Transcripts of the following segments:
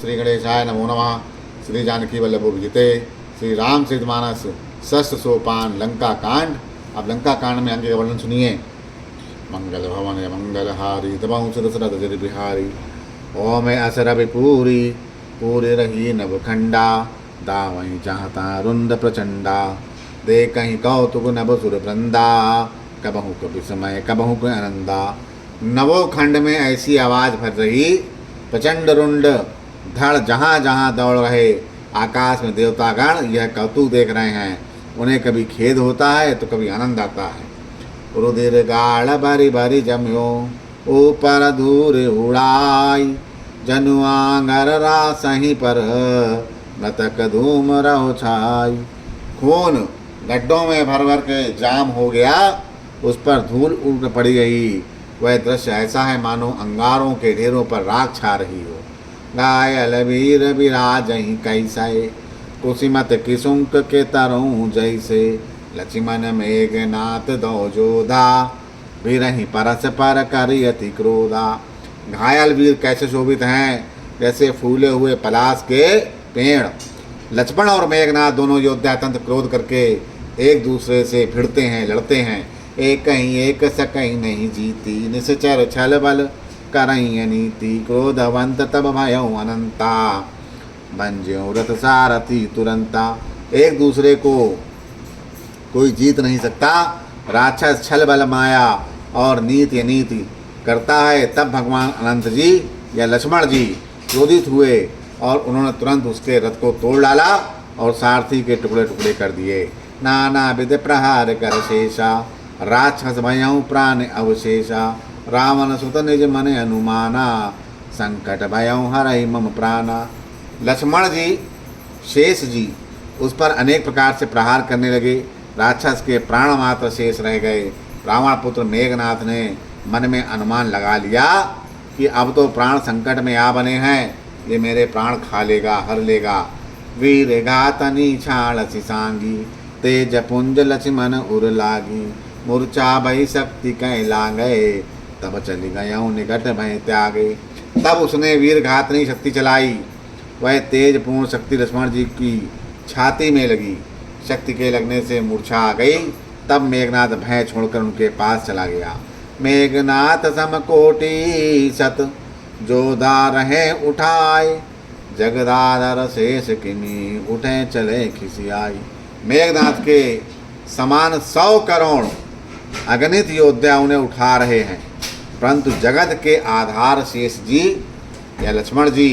श्री गणेशाय नमो नमः। श्री जानकी वल्लभ विजिते श्री रामचरितमानस षष्ठ सोपान लंका कांड। अब लंका कांड में आगे का वर्णन सुनिए। मंगल भवन मंगलहारी तबहु सुरसरत जरि बिहारी। ओम असर विपूरी पूरी रही नवखंडा। दावई चाहता रुंद प्रचंडा। दे कहीं कौतुक नभ सुर वृंदा। कबहु कभी समय कबहु को आनंदा। नवो खंड में ऐसी आवाज़ भर रही प्रचंड रुंड धड़ जहाँ जहाँ दौड़ रहे। आकाश में देवतागण यह कौतुक देख रहे हैं। उन्हें कभी खेद होता है तो कभी आनंद आता है। रुधिर गाढ़ भरी भरी जम्यो ऊपर धूर उड़ाई। जनुआंगर रासही पर मृतक धूम रहो छाई। खून गड्ढों में भर भर के जाम हो गया, उस पर धूल उड़ पड़ी गई। वह दृश्य ऐसा है मानो अंगारों के ढेरों पर राख छा रही हो। घायल वीर विराजहि कैसे कुसिमत किसुंक के तरऊँ जैसे। लक्ष्मण मेघनाथ दो जोधा बिरहि परस पर करियति क्रोधा। घायल वीर कैसे शोभित हैं जैसे फूले हुए पलाश के पेड़। लक्ष्मण और मेघनाथ दोनों योद्धा अत्यंत क्रोध करके एक दूसरे से भिड़ते हैं, लड़ते हैं। एक कहीं एक सकहीं नहीं जीती। निश्चर छल बल करई अनीति। क्रोधवंत तब भयं अनंता। बंज्यों रथ सारथी तुरंता। एक दूसरे को कोई जीत नहीं सकता। राक्षस छल बल माया और नीति अनीति करता है। तब भगवान अनंत जी या लक्ष्मण जी क्रोधित हुए और उन्होंने तुरंत उसके रथ को तोड़ डाला और सारथी के टुकड़े टुकड़े कर दिए। नाना विध प्रहार कर शेषा। राक्षस भयं प्राण अवशेषा। रावण सुत निज मन अनुमाना। संकट भयं हरहि मम प्राणा। लक्ष्मण जी शेष जी उस पर अनेक प्रकार से प्रहार करने लगे। राक्षस के प्राण मात्र शेष रह गए। रावण पुत्र मेघनाथ ने मन में अनुमान लगा लिया कि अब तो प्राण संकट में आ बने हैं, ये मेरे प्राण खा लेगा, हर लेगा। वीर घातनी छाड़ सांगी। तेज पुंज लक्ष्मण उर लागी। मूर्छा भई शक्ति कह लागए। तब चली गयऊँ निकट भय त्यागे। तब उसने वीर घातनी शक्ति चलाई। वह तेज पूर्ण शक्ति लक्ष्मण जी की छाती में लगी। शक्ति के लगने से मूर्छा आ गई। तब मेघनाथ भय छोड़कर उनके पास चला गया। मेघनाथ समकोटि सत जोधा रहे उठाए। जगदाधर शेष किमी उठे चले खिसियाई। मेघनाथ के समान 100 करोड़ अगणित योद्धा उन्हें उठा रहे हैं, परंतु जगत के आधार शेष जी या लक्ष्मण जी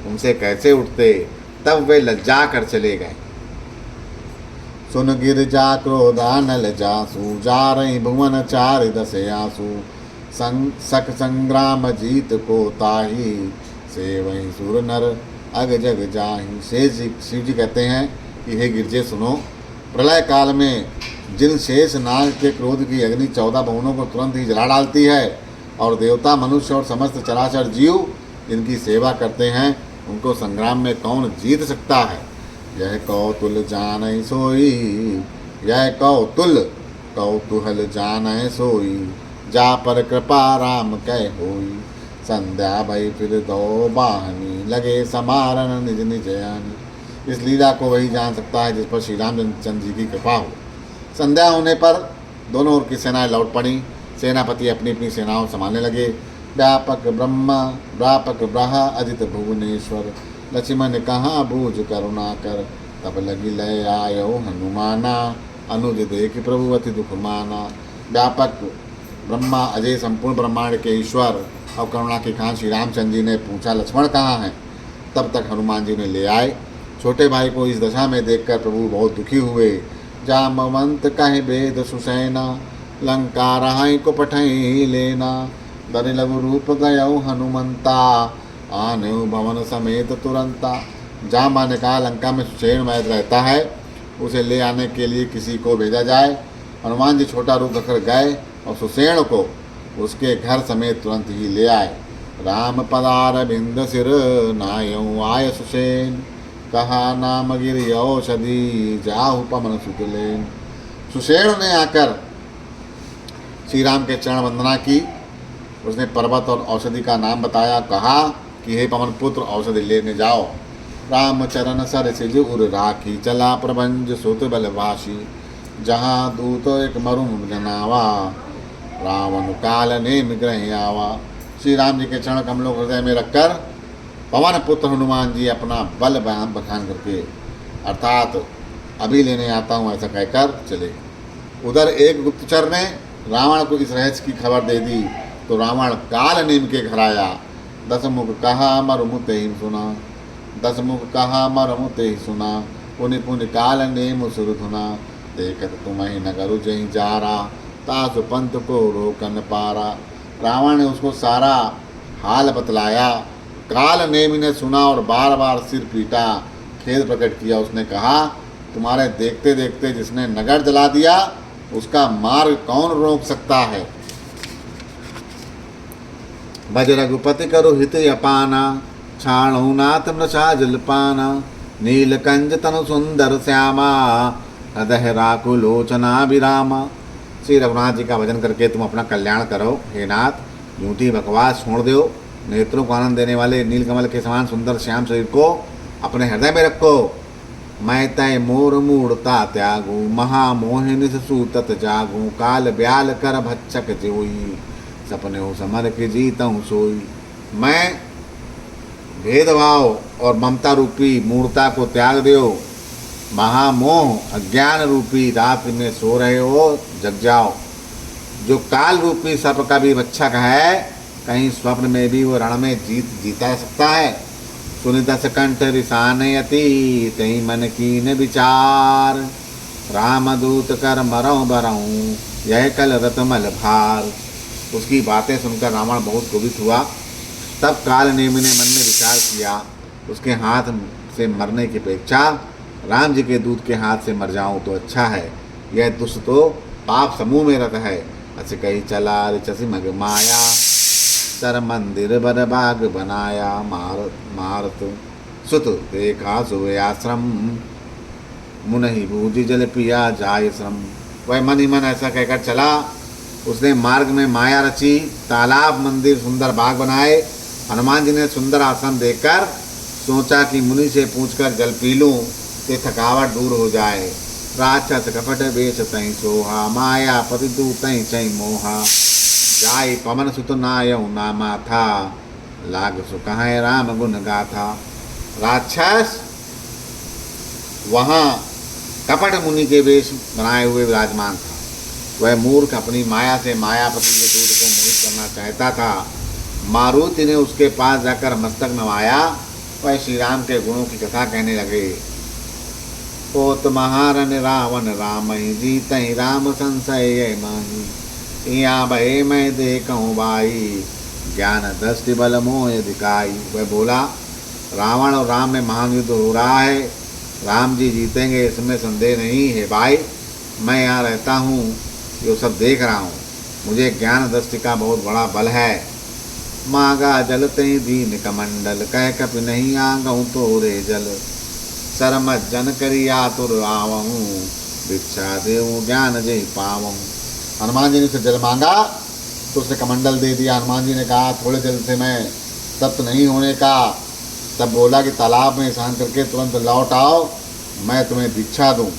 उनसे कैसे उठते। तब वे लज्जा कर चले गए। सुन गिरजा क्रोधा नल जासु। जा रही भुवन चार दस आसु। सक संग्राम जीत को ताही। से वही सुर नर अग जग जाही। शिव जी कहते हैं कि हे गिरजे सुनो, प्रलय काल में जिन शेष नाग के क्रोध की अग्नि 14 भुवनों को तुरंत ही जला डालती है और देवता मनुष्य और समस्त चराचर जीव जिनकी सेवा करते हैं उनको संग्राम में कौन जीत सकता है। यह कौतुल जानय सोई। यह कौतूहल जानय सोई। जा पर कृपा राम कह होई। संध्या भई फिर दो बाहनी। लगे समारन निज निज यानी। इस लीला को वही जान सकता है जिस पर श्री रामचंद्र जी की कृपा हो। संध्या होने पर दोनों ओर की सेनाएं लौट पड़ी। सेनापति अपनी अपनी सेनाओं संभालने लगे। व्यापक ब्रह्मा व्यापक ब्रहा अजित भुवनेश्वर। लक्ष्मण ने कहा बूझ करुणा कर। तब लगी लय आयो हनुमाना। अनुज देख प्रभु अति दुख माना। व्यापक ब्रह्मा अजय संपूर्ण ब्रह्मांड के ईश्वर और करुणा के खान श्री रामचंद्र जी ने पूछा लक्ष्मण कहाँ हैं। तब तक हनुमान जी ने ले आए। छोटे भाई को इस दशा में देखकर प्रभु बहुत दुखी हुए। जामवंत कहे वेद सुसैना। लंका रहाई को पठई लेना। दरि लघु रूप गयऊ हनुमंता। आनेऊ भवन समेत तुरंता। जामा ने कहा लंका में सुषेण वैद्य रहता है, उसे ले आने के लिए किसी को भेजा जाए। हनुमान जी छोटा रूप रखकर गए और सुषेण को उसके घर समेत तुरंत ही ले आए। राम पदार बिंद सिर नायऊ आय सुषेण। कहा नाम गिरि औषधि जाहु पवन सुतलेन। सुषेण ने आकर श्री राम के चरण वंदना की। उसने पर्वत और औषधि का नाम बताया। कहा कि हे पवन पुत्र औषधि लेने जाओ। रामचरण सर सिज उर राखी, चला प्रभंज सुत बलवासी। जहाँ दूत एक मरुम जनावा, रावण काल नेम ग्रह आवा। श्री राम जी के चरण कमलों को हृदय में रखकर पवन पुत्र हनुमान जी अपना बल बखान करके, अर्थात अभी लेने आता हूँ ऐसा कहकर चले। उधर एक गुप्तचर ने रावण को इस रहस्य की खबर दे दी तो रावण काल नेम के घर आया। 10 मुख कहा मरमु तेहि सुना, 10 मुख कहा मरमु तेहि सुना। पुनि पुनि काल नेम सुर धुना, देखत तुम्हें नगर जही जारा। तासु पंथ को रोकन पारा। रावण ने उसको सारा हाल बतलाया। काल नेमि ने सुना और बार बार सिर पीटा, खेद प्रकट किया। उसने कहा, तुम्हारे देखते देखते जिसने नगर जला दिया उसका मार्ग कौन रोक सकता है। भज रघुपति करो हित अपाना, छाणु नाथ मृषा जलपाना। नीलकंज तनु सुंदर श्यामा, हृदय राखु लोचना विरामा। श्री रघुनाथ जी का भजन करके तुम अपना कल्याण करो। हे नाथ, झूठी बकवास छोड़ दो। नेत्रों को आनंद देने वाले नीलकमल के समान सुंदर श्याम शरीर को अपने हृदय में रखो। मैं तय मोर मूढ़ता त्यागू, महामोहिनी सूतत जागू। काल ब्याल कर भच्चक जोई, सपने हो समर के जीतऊँ सोई। मैं भेदभाव और ममता रूपी मूढ़ता को त्याग दो। महामोह अज्ञान रूपी रात में सो रहे हो, जग जाओ। जो काल रूपी सर्प का भी भक्षक है, कहीं स्वप्न में भी वो रण में जीता सकता है। सुनित कंठ रिसानयति, तही मन कीन विचार। रामदूत कर मरऊँ बरऊँ, यह कल रतमल भार। उसकी बातें सुनकर रावण बहुत कुपित हुआ। तब काल नेमि ने मन में विचार किया, उसके हाथ से मरने की अपेक्षा राम जी के दूत के हाथ से मर जाऊं तो अच्छा है। यह दुष्ट तो पाप समूह में रत है। अस कही चला रिचसी मग माया, सर मंदिर बर बाग बनाया। मारत सुत देखा सुबह आश्रम, मुनहि बूझी जल पिया जाय श्रम। वह मन ही मन ऐसा कहकर चला। उसने मार्ग में माया रची, तालाब मंदिर सुंदर बाग बनाए। हनुमान जी ने सुंदर आश्रम देखकर सोचा कि मुनि से पूछकर जल पी लूँ तो थकावट दूर हो जाए। राक्षस कपट वेश तई सोहा, माया पति तू तई चई मोहा। जाय पवन सुत नायऊ नामा था, लाग सुकहाय राम गुण गाथा। राक्षस वहाँ कपट मुनि के वेश बनाए हुए विराजमान था। वह मूर्ख अपनी माया से मायापति के दूत को मोहित करना चाहता था। मारुति ने उसके पास जाकर मस्तक नवाया। वह श्री राम के गुणों की कथा कहने लगे। पोत महारन रावण राम ही, जीत ही राम संशय माही। या भय मैं देखूँ बाई, ज्ञान दृष्टि बल मोह दिखाई। वह बोला, रावण और राम में महान युद्ध हो रहा है। राम जी जीतेंगे इसमें संदेह नहीं है भाई। मैं यहाँ रहता हूँ, ये सब देख रहा हूँ। मुझे ज्ञान दृष्टि का बहुत बड़ा बल है। मांगा जलते दीन कमंडल, कह कपि नहीं आगऊँ तोरे जल। शरम जन करिया तुर आवहूँ, भिक्षा देऊँ ज्ञान जय पावऊँ। हनुमान जी ने उसे जल मांगा तो उसने कमंडल दे दिया। हनुमान जी ने कहा, थोड़े जल से मैं तप्त नहीं होने का। तब बोला कि तालाब में स्नान करके तुरंत लौट आओ, मैं तुम्हें दीक्षा दूँ,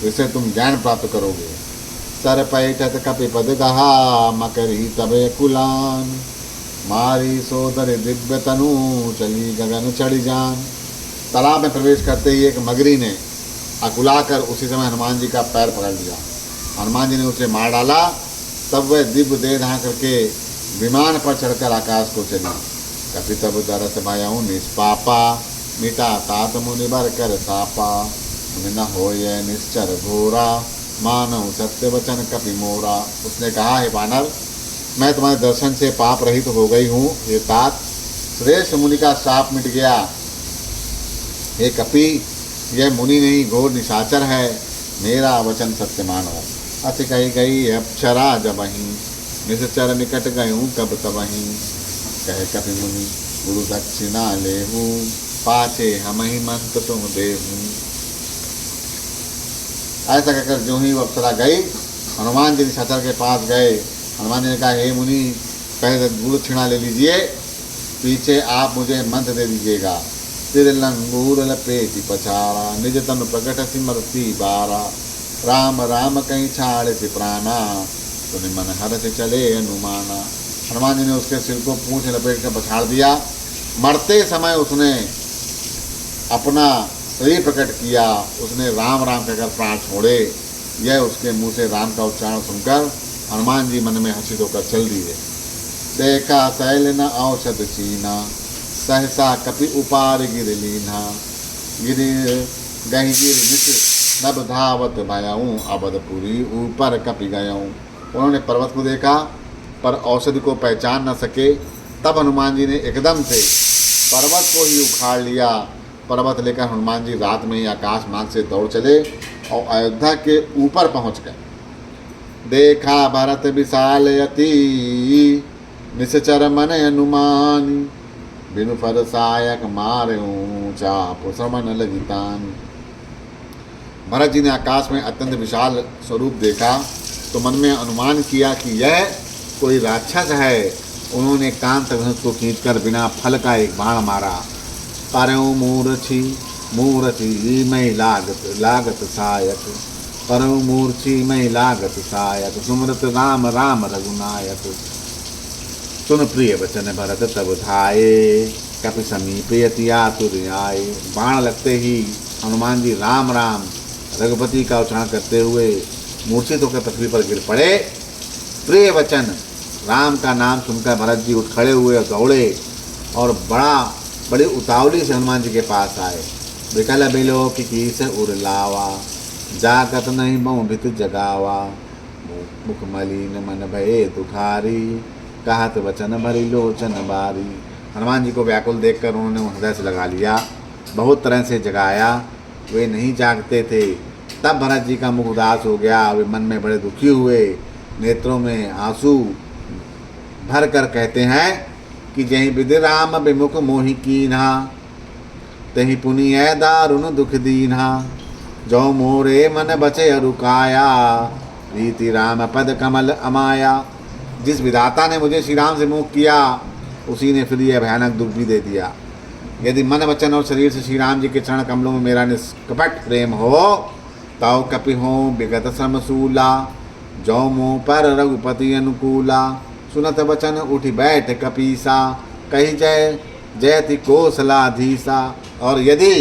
इससे तुम ज्ञान प्राप्त करोगे। सर पैठत कपि पद कहा, मकरी तबे कुलान। मारी सोदर दिव्य तनु, चली गगन चढ़ी जान। तालाब में प्रवेश करते ही एक मगरी ने अकुलाकर उसी समय हनुमान जी का पैर पकड़ लिया। हनुमान जी ने उसे मार डाला। तब वह दिव्य देह धारण करके विमान पर चढ़कर आकाश को चली। कपि तब दरस भयऊँ निष्पापा, मिटा तात मुनि बर कर सापा। मुनि न होय निश्चर घोरा, मानव सत्य वचन कपि मोरा। उसने कहा, हे वानर, मैं तुम्हारे दर्शन से पाप रहित हो गई हूँ। हे तात, श्रेष्ठ मुनि का शाप मिट गया। हे कपि, यह मुनि नहीं घोर निशाचर है, मेरा वचन सत्य मानो। अति कही गई अप्सरा जबहीं, निश्चर निकट गयूँ कब तबहीं। कह कपि मुनि गुरु दक्षिणा लेहूँ, पाछे हम ही मंत्र तुम देहूँ। ऐसा कहकर जो ही वो अप्सरा गई, हनुमान जी निशाचर के पास गए। हनुमान जी ने कहा, हे मुनि, पहले गुरु दक्षिणा ले लीजिए, पीछे आप मुझे मंत्र दे दीजिएगा। सिर लंगूर लपेटी पछाड़ा, निज तन प्रकट सिमरती बारा। राम राम कहीं छाड़ से प्राणा, सुनि मन हर से चले अनुमाना। हनुमान जी ने उसके सिर को पूंछ लपेट कर पछाड़ दिया। मरते समय उसने अपना शरीर प्रकट किया, उसने राम राम कहकर प्राण छोड़े। यह उसके मुंह से राम का उच्चारण सुनकर हनुमान जी मन में हर्षित होकर चल दिए। देखा शैल न औषध चीना, सहसा कपि उपार गिर लीना। गिर गहिगिर नित नभ धावत भयऊँ, अबधपुरी ऊपर कपि गयऊँ। उन्होंने पर्वत को देखा पर औषधि को पहचान न सके। तब हनुमान जी ने एकदम से पर्वत को ही उखाड़ लिया। पर्वत लेकर हनुमान जी रात में ही आकाश मार्ग से दौड़ चले और अयोध्या के ऊपर पहुंच गए। देखा भरत विशाल यति, निश्चर मन अनुमान। बिनु फर सायक मार्यूं, चाप श्रमण लगितान। भरत जी ने आकाश में अत्यंत विशाल स्वरूप देखा तो मन में अनुमान किया कि यह कोई राक्षस है। उन्होंने कांत धनुष को खींचकर बिना फल का एक बाण मारा। परऊं मूर्छी मूर्छी मई लागत लागत सायक। परऊं मूर्छी मई लागत सायक, सुमरत राम राम रघुनायक। सुन प्रिय वचन भरत तब धाये, कपि समीप यति आतुर आए। बाण लगते ही हनुमान जी राम राम रघुपति का उच्चारण करते हुए मूर्छित होकर पृथ्वी पर गिर पड़े। प्रिय वचन राम का नाम सुनकर भरत जी उठ खड़े हुए और दौड़े और बड़ी उतावली से हनुमान जी के पास आए। विकल बिलो की से उर लावा, जागत नहीं मोहित जगावा। मुख मलिन मन भये दुखारी, कहत वचन भरी लोचन बारी। हनुमान जी को व्याकुल देखकर उन्होंने हृदय से लगा लिया, बहुत तरह से जगाया, वे नहीं जागते थे। तब भरत जी का मुख उदास हो गया, वे मन में बड़े दुखी हुए, नेत्रों में आंसू भर कर कहते हैं कि जहीं विधि राम विमुख मोहि कीन्हा, तहीं पुनिय दारुण दुख दीन्हा। जो मोरे मन बचे अरुकाया, प्रीति राम पद कमल अमाया। जिस विधाता ने मुझे श्री राम से मुख किया, उसी ने फिर यह भयानक दुख भी दे दिया। यदि मन वचन और शरीर से श्री राम जी के चरण कमलों में मेरा निष्कपट प्रेम हो, तौ कपि हो विगत श्रमशूला। जो मुँह पर रघुपति अनुकूला, सुनत वचन उठी बैठ कपीसा। कही जय जयति कौशलाधीसा। और यदि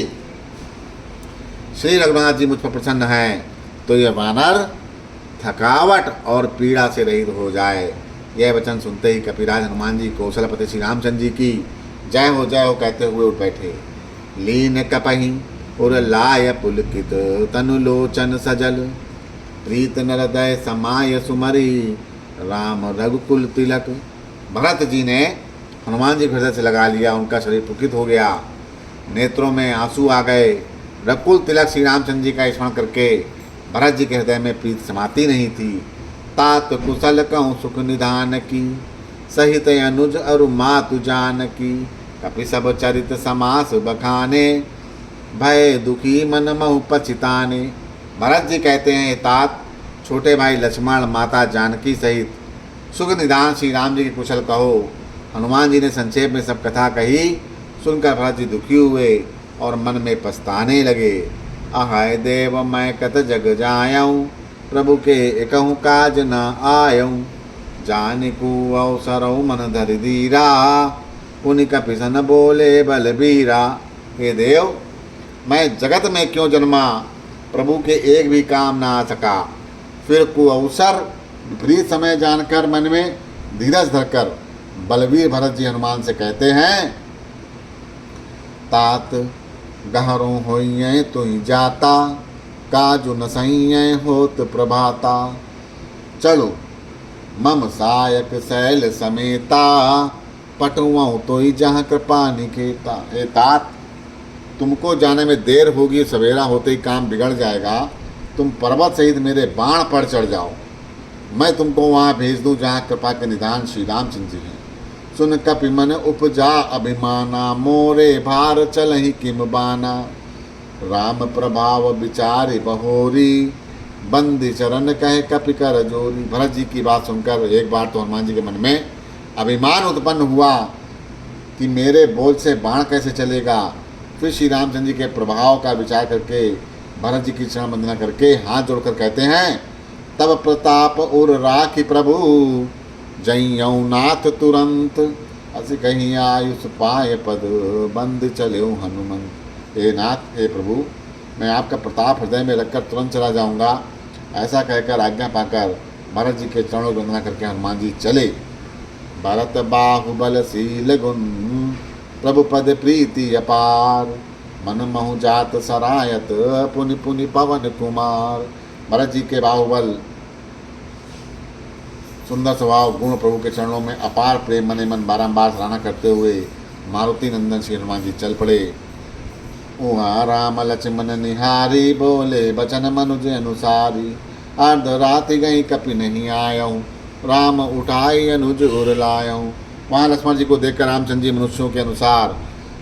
श्री रघुनाथ जी मुझ पर प्रसन्न हैं तो यह वानर थकावट और पीड़ा से रहित हो जाए। यह वचन सुनते ही कपिराज हनुमान जी कौशलपति श्री रामचंद्र जी की जय हो कहते हुए उठ बैठे। लीन कपहि उर लाय पुलकित, तनु लोचन सजल। प्रीत नरदय समाय सुमरी, राम रघुकुल तिलक। भरत जी ने हनुमान जी को हृदय से लगा लिया, उनका शरीर पुलकित हो गया, नेत्रों में आंसू आ गए। रघुकुल तिलक श्री रामचंद्र जी का स्मरण करके भरत जी के हृदय में प्रीत समाती नहीं थी। तात कुशल कहूँ सुख निधान की, सहित अनुज अरु मातु जानकी। कपि सब चरित समास बखाने, भय दुखी मन महु पछिताने। भरत जी कहते हैं, तात छोटे भाई लक्ष्मण, माता जानकी सहित सुख निधान श्री राम जी के कुशल कहो। हनुमान जी ने संक्षेप में सब कथा कही। सुनकर भरत जी दुखी हुए और मन में पछताने लगे। अहाय देव मैं कत जग जायऊँ, प्रभु के एकहु काज न आयऊँ। जानिकु अवसरऊ मन धरि धीरा, पुनि कपिसन बोले बलबीरा। हे देव, मैं जगत में क्यों जन्मा, प्रभु के एक भी काम ना आ सका। फिर कुअवसर विपरीत समय जानकर मन में धीरज धरकर बलवीर भरत जी हनुमान से कहते हैं, तात गहरों होइए तो ही जाता, काजु न सही होत प्रभाता। चलो मम सायक शैल समेता, पटुआऊँ तो ही जहाँ कृपा निकेता। ए तात, तुमको जाने में देर होगी, सवेरा होते ही काम बिगड़ जाएगा। तुम पर्वत सहित मेरे बाण पर चढ़ जाओ, मैं तुमको वहाँ भेज दूँ जहाँ कृपा के निधान श्री रामचंद्र जी हैं। सुन कपि मन उपजा अभिमाना, मोरे भार चलहि किम बाना। राम प्रभाव विचारि बहोरी, बंदी चरण कहे कपि कर जोरी। भरत जी की बात सुनकर एक बार तो हनुमान जी के मन में अभिमान उत्पन्न हुआ कि मेरे बोझ से बाण कैसे चलेगा। फिर श्री रामचंद्र जी के प्रभाव का विचार करके भरत जी की चरण वंदना करके हाथ जोड़कर कहते हैं, तब प्रताप उर राखी प्रभु जयऊ नाथ तुरंत, अस कहीं आयुष पाए पद बंद चले हनुमंत। हे नाथ, हे प्रभु, मैं आपका प्रताप हृदय में रखकर तुरंत चला जाऊंगा। ऐसा कहकर आज्ञा पाकर भरत जी के चरणों की वंदना करके हनुमान जी चले। भरत बाहुबल शील गुण प्रभु पद प्रीति अपार, मन महु जात सरायत पुनि पुनि पवन कुमार। भरत जी के बाहुबल, सुंदर स्वभाव, गुण, प्रभु के चरणों में अपार प्रेम मने मन बारंबार सराहना करते हुए मारुति नंदन श्री हनुमान जी चल पड़े। उहाँ राम लक्ष्मण निहारी, बोले बचन मनुज अनुसारी, अर्ध राति गई कपि नहीं आयऊँ, राम उठाई अनुज उर लायऊँ। वहाँ लक्ष्मण जी को देखकर रामचंद्र जी मनुष्यों के अनुसार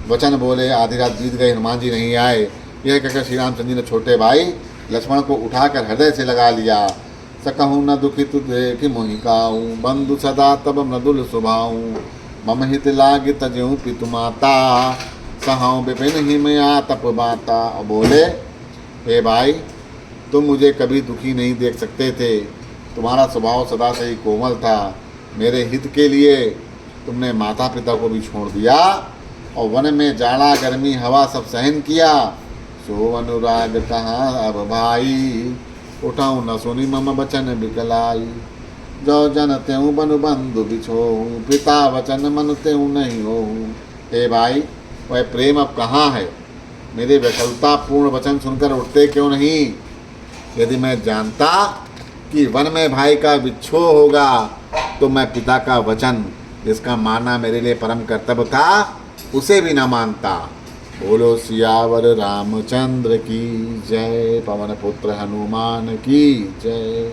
वचन बोले, आधी रात बीत गई, हनुमान जी नहीं आए। यह कहकर श्री रामचंद्र जी ने छोटे भाई लक्ष्मण को उठाकर हृदय से लगा लिया। सकहूँ न दुखित देखि मोहि काऊ, बंधु सदा तब मृदुल स्वभाऊ, मम हित लाग तजऊँ पितु माता, सहाऊँ विपिन हिम तप बाता। बोले, हे भाई, तुम मुझे कभी दुखी नहीं देख सकते थे, तुम्हारा स्वभाव सदा से ही कोमल था। मेरे हित के लिए तुमने माता पिता को भी छोड़ दिया और वन में जाड़ा गर्मी हवा सब सहन किया। सो अनुराग कहाँ अब भाई, उठाऊँ न सुनी मम बचन बिकलाई, जो जन त्यों बनु बंधु बिछोहूँ, पिता वचन मन त्यों नहीं होहूँ। हे भाई, वह प्रेम अब कहाँ है? मेरे विकलता पूर्ण वचन सुनकर उठते क्यों नहीं? यदि मैं जानता कि वन में भाई का विच्छोह होगा तो मैं पिता का वचन, जिसका मानना मेरे लिए परम कर्तव्य था, उसे भी न मानता। बोलो सियावर रामचंद्र की जय, पवन पुत्र हनुमान की जय।